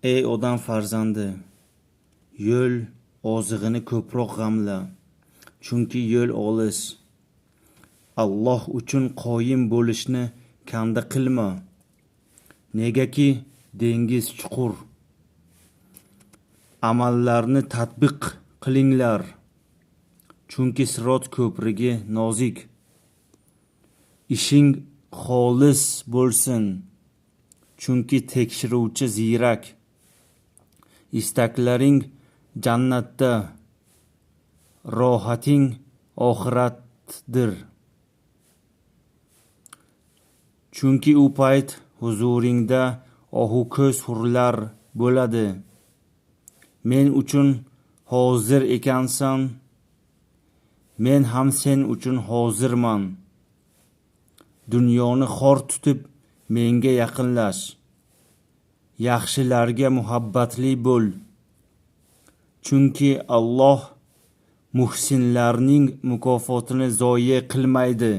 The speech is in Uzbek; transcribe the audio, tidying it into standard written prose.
Ey odam farzandi, yo'l ozig'ini ko'proq g'amla, chunki yo'l olis. Alloh uchun qoyim bo'lishni kanda qilma, negaki dengiz chuqur. Amallarni tatbiq qilinglar, chunki sirot ko'prigi nozik. Ishing xolis bo'lsin, chunki tekshiruvchi ziyrak. Istaklaring jannatda, rohating oxiratdir. Chunki u payt huzuringda ohu ko'z hurlar bo'ladi. Men uchun hozir ekansan, men ham sen uchun hozirman. Dunyoni xor tutib menga yaqinlash. Yaxshilarga muhabbatli bo'l. Chunki Alloh muhsinlarning mukofotini zoye qilmaydi.